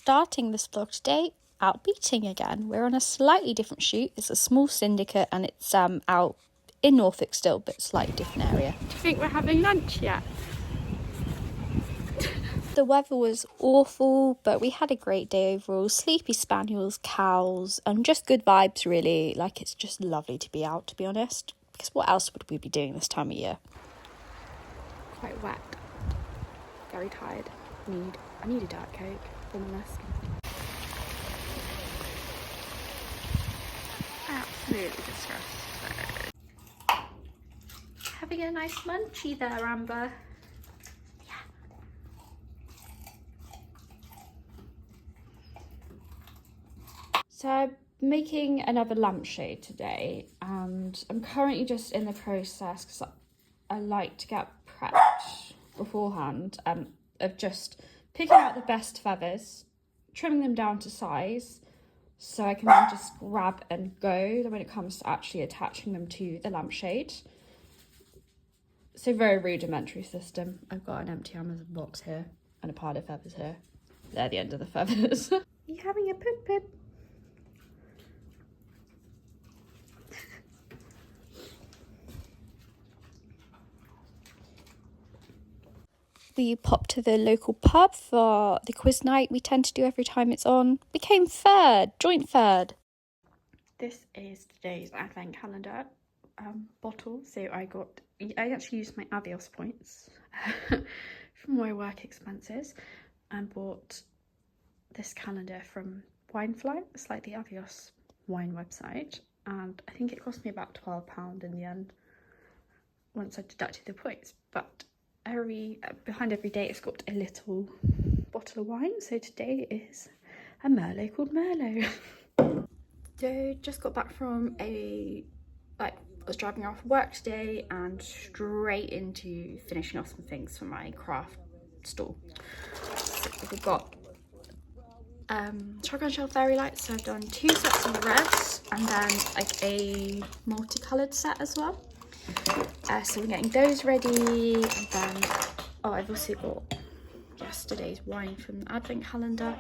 starting this vlog today out beating again. We're on a slightly different shoot. It's a small syndicate and it's out in Norfolk still, but slightly different area. Do you think we're having lunch yet? The weather was awful, but we had a great day overall. Sleepy spaniels, cows, and just good vibes really. Like, it's just lovely to be out, to be honest. Because what else would we be doing this time of year? Quite wet. Very tired. I need a Diet Coke, if I'm honest. Absolutely distressed. Having a nice munchie there, Amber. So I'm making another lampshade today, and I'm currently just in the process because I like to get prepped beforehand of just picking out the best feathers, trimming them down to size so I can then just grab and go when it comes to actually attaching them to the lampshade. So very rudimentary system. I've got an empty Amazon box here and a pile of feathers here. They're the end of the feathers. You having a poop? We popped to the local pub for the quiz night we tend to do every time it's on. We came third, joint third. This is today's advent calendar bottle. So I actually used my Avios points from my work expenses and bought this calendar from Winefly. It's like the Avios wine website, and I think it cost me about £12 in the end once I deducted the points. But behind every date it's got a little bottle of wine. So today is a Merlot called Merlot. So just got back from I was driving off work today and straight into finishing off some things for my craft store. So we've got shotgun shell fairy lights. So I've done 2 sets of reds and then like a multicolored set as well. So we're getting those ready, and then I've also got yesterday's wine from the advent calendar.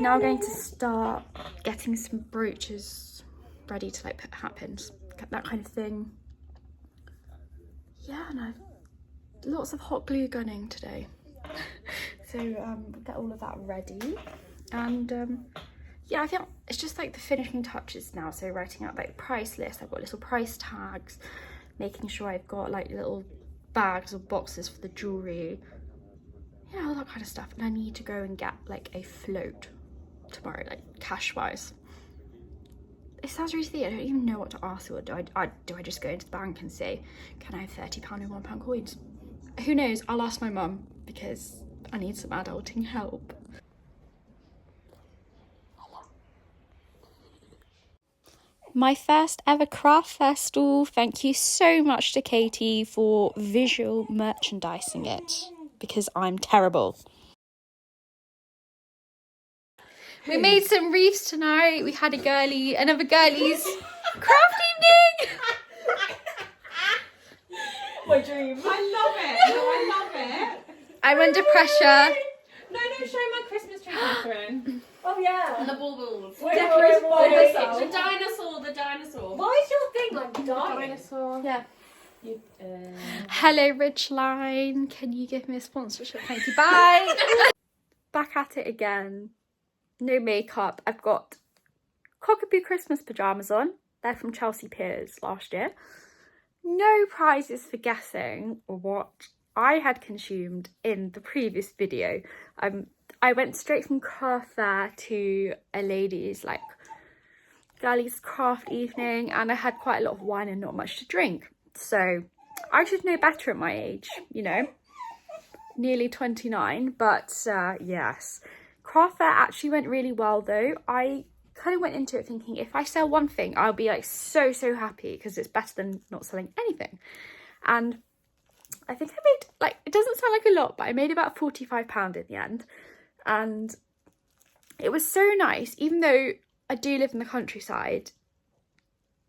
Now I'm going to start getting some brooches ready to like put hat pins, that kind of thing. Yeah, and I've lots of hot glue gunning today. So get all of that ready, and yeah, I think it's just like the finishing touches now. So writing out like price lists, I've got little price tags, making sure I've got like little bags or boxes for the jewellery, yeah, all that kind of stuff. And I need to go and get like a float tomorrow, like cash wise. It sounds really silly, I don't even know what to ask, or do I just go into the bank and say, can I have £30 and £1 coins? Who knows, I'll ask my mum because I need some adulting help. My first ever craft festival. Thank you so much to Katie for visual merchandising it, because I'm terrible. We made some wreaths tonight. We had another girlies craft evening. My dream. I love it. No, I love it. I'm under pressure. No, show my Christmas tree, Catherine. Oh yeah. And the baubles. Wait, The dinosaur. Why is your thing like dying? Dinosaur. Yeah. Hello Ridgeline, can you give me a sponsorship? Thank you. Bye. Back at it again. No makeup. I've got cockapoo Christmas pyjamas on. They're from Chelsea Piers last year. No prizes for guessing what I had consumed in the previous video. I went straight from craft fair to a ladies like girlies craft evening, and I had quite a lot of wine and not much to drink. So I should know better at my age, you know, nearly 29. But yes, craft fair actually went really well though. I kind of went into it thinking if I sell one thing, I'll be like so happy because it's better than not selling anything. And I think I made, like, it doesn't sound like a lot, but I made about £45 in the end. And it was so nice, even though I do live in the countryside,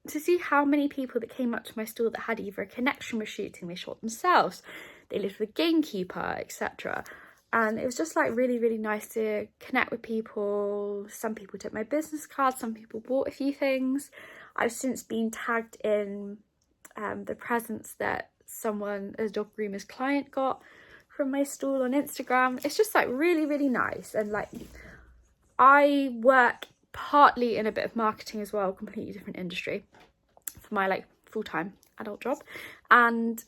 to see how many people that came up to my store that had either a connection with shooting, they shot themselves, they lived with a gamekeeper, etc. and it was just like really, really nice to connect with people. Some people took my business card, some people bought a few things. I've since been tagged in the presents that a dog groomer's client got from my stall on Instagram. It's just like really, really nice. And like, I work partly in a bit of marketing as well, completely different industry for my like full-time adult job, and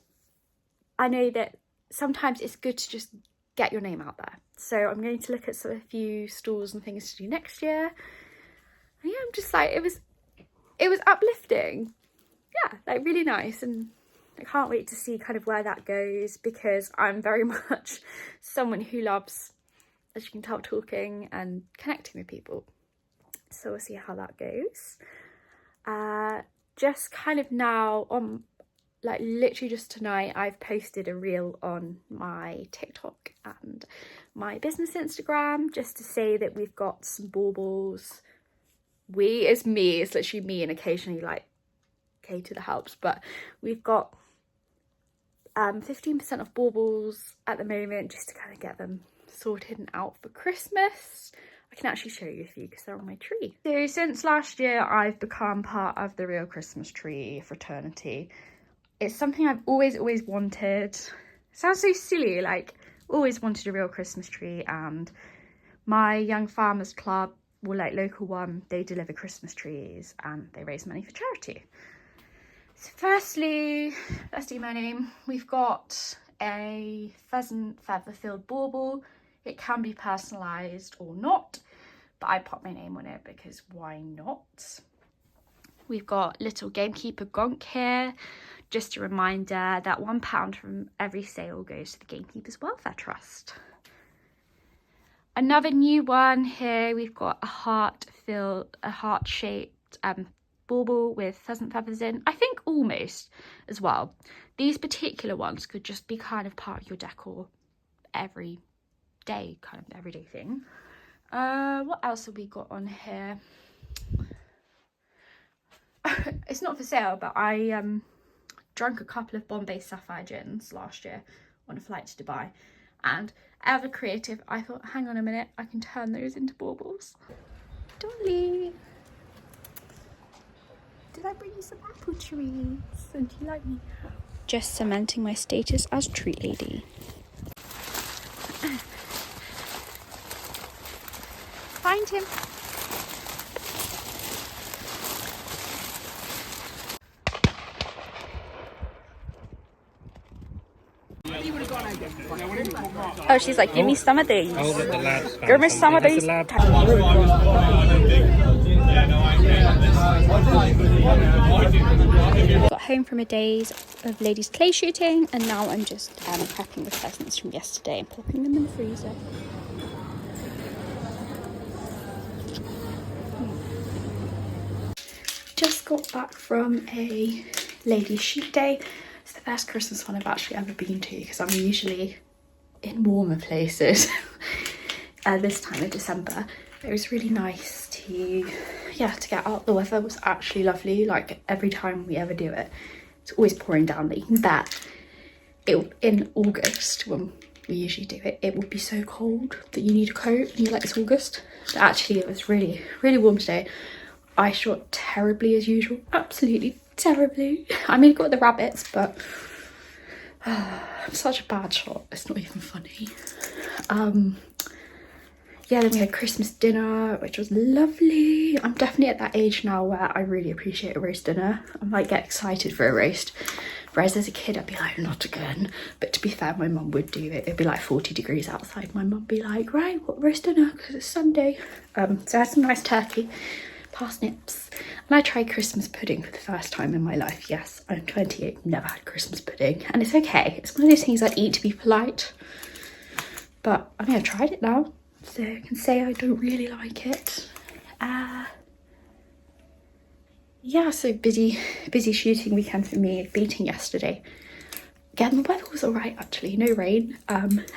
I know that sometimes it's good to just get your name out there. So I'm going to look at a few stalls and things to do next year. And yeah, I'm just like, it was uplifting. Yeah, like really nice, and I can't wait to see kind of where that goes, because I'm very much someone who loves, as you can tell, talking and connecting with people. So we'll see how that goes. Just kind of now on, like literally just tonight, I've posted a reel on my TikTok and my business Instagram just to say that we've got some baubles. It's literally me and occasionally like Katie that helps, but we've got 15% of baubles at the moment, just to kind of get them sorted and out for Christmas. I can actually show you a few because they're on my tree. So since last year, I've become part of the Real Christmas Tree fraternity. It's something I've always wanted. It sounds so silly, like always wanted a real Christmas tree, and my Young Farmers Club, or like local one, they deliver Christmas trees and they raise money for charity. So firstly, let's do my name. We've got a pheasant feather filled bauble. It can be personalised or not, but I pop my name on it because why not? We've got little gamekeeper Gonk here. Just a reminder that £1 from every sale goes to the Gamekeepers Welfare Trust. Another new one here, we've got a heart-shaped bauble with pheasant feathers in. I think almost as well. These particular ones could just be kind of part of your decor every day, kind of everyday thing. What else have we got on here? It's not for sale, but I drank a couple of Bombay Sapphire gins last year on a flight to Dubai, and ever creative, I thought, hang on a minute, I can turn those into baubles. Dolly, did I bring you some apple treats? And do you like me? Just cementing my status as treat lady. Find him. Oh, she's like, give me some of these. Oh, the lads. Give me some of these. Got home from a days of ladies clay shooting, and now I'm just prepping the pheasants from yesterday and popping them in the freezer. Just got back from a ladies shoot day. It's the best Christmas one I've actually ever been to, because I'm usually in warmer places this time of December. It was really nice to get out. The weather was actually lovely. Like every time we ever do it, it's always pouring down. Like you can bet in August, when we usually do it, it would be so cold that you need a coat and you're like, it's August. But actually it was really, really warm today. I shot terribly as usual, absolutely terribly. I mean, I got the rabbits, but I'm such a bad shot, it's not even funny. Yeah, then we had Christmas dinner, which was lovely. I'm definitely at that age now where I really appreciate a roast dinner. I might get excited for a roast, whereas as a kid I'd be like, not again. But to be fair, my mum would do it. It'd be like 40 degrees outside. My mum would be like, right, what roast dinner? Because it's Sunday. So I had some nice turkey, parsnips, and I tried Christmas pudding for the first time in my life. Yes, I'm 28, never had Christmas pudding, and it's okay. It's one of those things I'd eat to be polite, but I mean, I've tried it now, so I can say I don't really like it. Yeah, so busy shooting weekend for me, beating yesterday. Again, the weather was all right actually, no rain.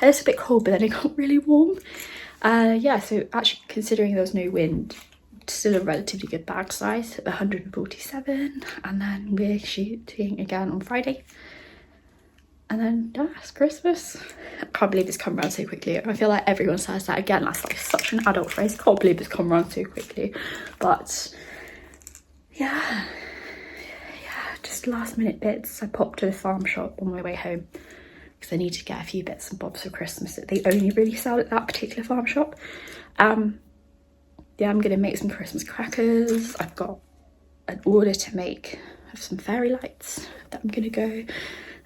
It's a bit cold, but then it got really warm. Yeah, so actually considering there was no wind, still a relatively good bag size, 147, and then we're shooting again on Friday. And then, yeah, it's Christmas. I can't believe it's come around so quickly. I feel like everyone says that again. That's like such an adult phrase. I can't believe it's come around so quickly. But yeah, just last minute bits. I popped to the farm shop on my way home because I need to get a few bits and bobs for Christmas that they only really sell at that particular farm shop. Yeah, I'm gonna make some Christmas crackers. I've got an order to make of some fairy lights that I'm gonna go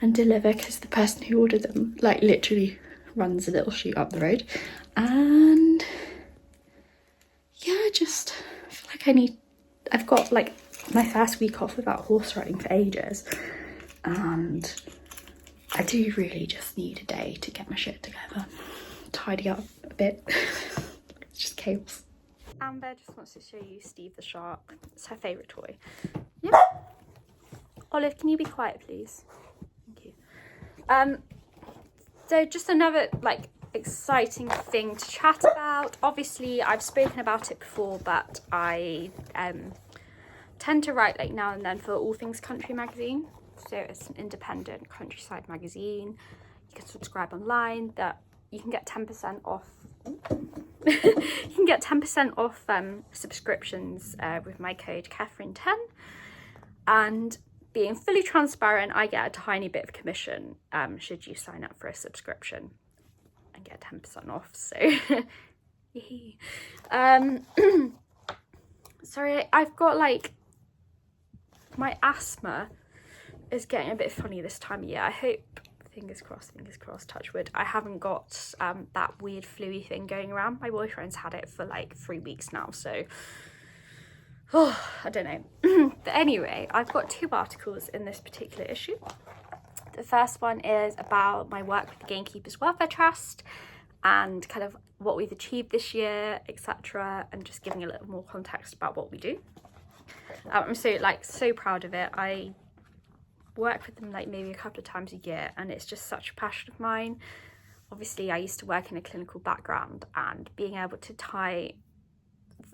and deliver because the person who ordered them like literally runs a little shoot up the road. And yeah, just I feel like I've got like my first week off without horse riding for ages, and I do really just need a day to get my shit together, tidy up a bit. It's just chaos. Amber just wants to show you Steve the shark. It's her favourite toy. Yeah. Olive, can you be quiet, please? Thank you. So just another like exciting thing to chat about. Obviously, I've spoken about it before, but I tend to write like now and then for All Things Country magazine. So it's an independent countryside magazine. You can subscribe online. That you can get 10% off. You can get 10% off subscriptions with my code Kathryn10. And being fully transparent, I get a tiny bit of commission should you sign up for a subscription and get 10% off. So sorry, I've got like my asthma is getting a bit funny this time of year. I hope, fingers crossed, touch wood, I haven't got that weird flu-y thing going around. My boyfriend's had it for like 3 weeks now, so I don't know. But anyway, I've got 2 articles in this particular issue. The first one is about my work with the Gamekeepers Welfare Trust and kind of what we've achieved this year, etc., and just giving a little more context about what we do. I'm so proud of it. I work with them like maybe a couple of times a year, and it's just such a passion of mine. Obviously, I used to work in a clinical background, and being able to tie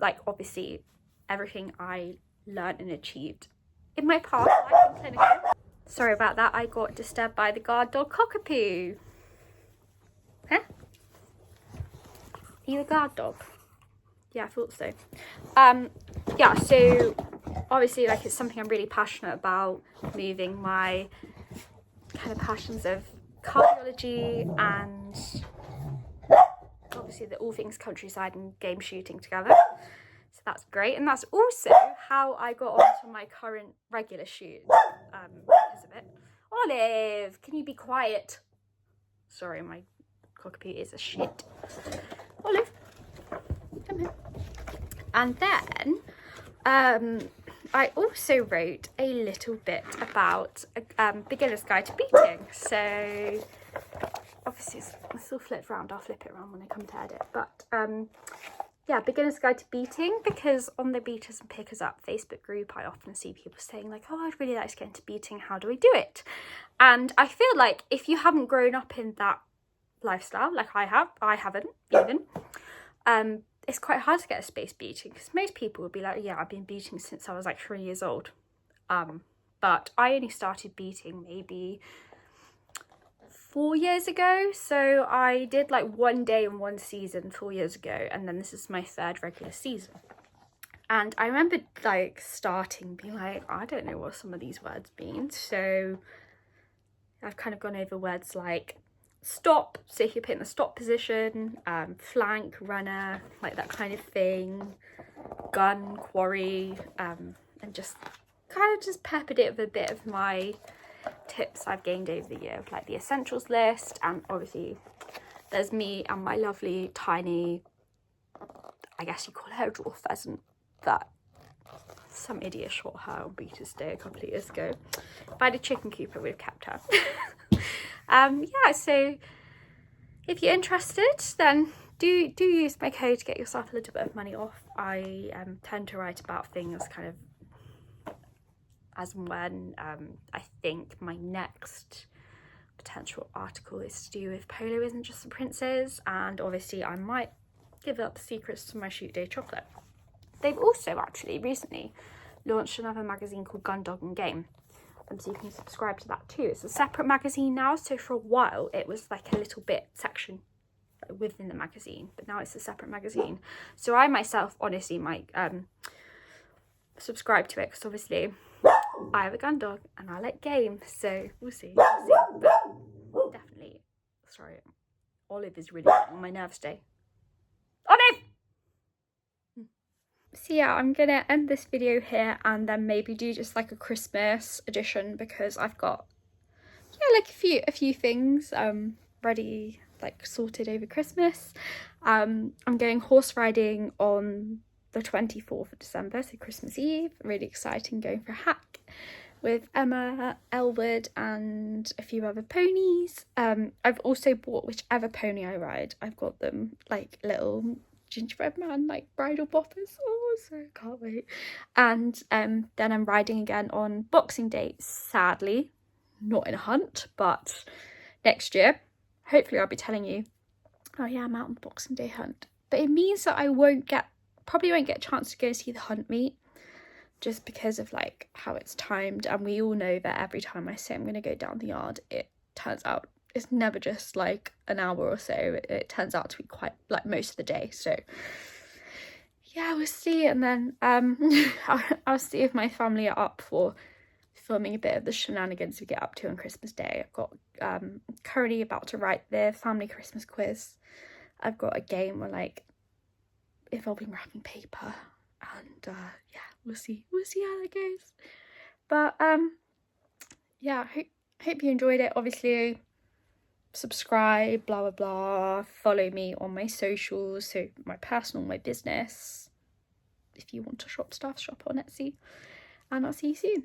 like obviously everything I learned and achieved in my past life in clinical. Sorry about that, I got disturbed by the guard dog Cockapoo. Huh? Are you a guard dog? Yeah, I thought so. Yeah, so obviously like it's something I'm really passionate about, moving my kind of passions of cardiology and obviously the All Things Countryside and game shooting together. So that's great, and that's also how I got onto my current regular shoot because of it. Olive, can you be quiet? Sorry, my cockapoo is a shit. Olive, come here. And then I also wrote a little bit about a beginner's guide to beating. So obviously it's still flipped around. I'll flip it around when I come to edit. But yeah, beginner's guide to beating, because on the Beaters and Pickers Up Facebook group, I often see people saying like, oh, I'd really like to get into beating. How do I do it? And I feel like if you haven't grown up in that lifestyle like I haven't even, it's quite hard to get a space beating, because most people would be like, yeah, I've been beating since I was like 3 years old. But I only started beating maybe 4 years ago. So I did like 1 day in 1 season 4 years ago, and then this is my 3rd regular season. And I remember like starting being like, I don't know what some of these words mean. So I've kind of gone over words like stop, so if you're put in the stop position, flank, runner, like that kind of thing, gun, quarry, and just kind of just peppered it with a bit of my tips I've gained over the year, like the essentials list. And obviously there's me and my lovely tiny, I guess you call her a dwarf pheasant, that some idiot shot her on Beaters Day a couple of years ago. If I had a chicken coop, I would have kept her. Yeah, so if you're interested, then do use my code to get yourself a little bit of money off. I tend to write about things kind of as and when. I think my next potential article is to do with Polo Isn't Just the Princes, and obviously I might give up the secrets to my shoot day chocolate. They've also actually recently launched another magazine called Gun, Dog and Game, so you can subscribe to that too. It's a separate magazine now, so for a while it was like a little bit section within the magazine, but now it's a separate magazine. So I myself honestly might subscribe to it, because obviously I have a gun dog and I like games, so we'll see. But definitely, sorry, Olive is really on my nerves today. Olive! So yeah, I'm gonna end this video here and then maybe do just like a Christmas edition, because I've got like a few things ready, like sorted over Christmas. I'm going horse riding on the 24th of December, so Christmas Eve. Really exciting, going for a hack with Emma, Elwood and a few other ponies. I've also bought whichever pony I ride, I've got them like little gingerbread man like bridal boppers. Oh, so can't wait. And then I'm riding again on Boxing Day, sadly not in a hunt, but next year hopefully I'll be telling you, oh yeah, I'm out on the Boxing Day hunt. But it means that I probably won't get a chance to go see the hunt meet, just because of like how it's timed, and we all know that every time I say I'm going to go down the yard, it turns out it's never just like an hour or so. It turns out to be quite like most of the day. So yeah, we'll see. And then I'll see if my family are up for filming a bit of the shenanigans we get up to on Christmas Day. I've got currently about to write the family Christmas quiz. I've got a game where like involving wrapping paper, and yeah, we'll see how that goes. But yeah, hope you enjoyed it. Obviously subscribe, blah blah blah, follow me on my socials, so my personal, my business. If you want to shop stuff, shop on Etsy, and I'll see you soon.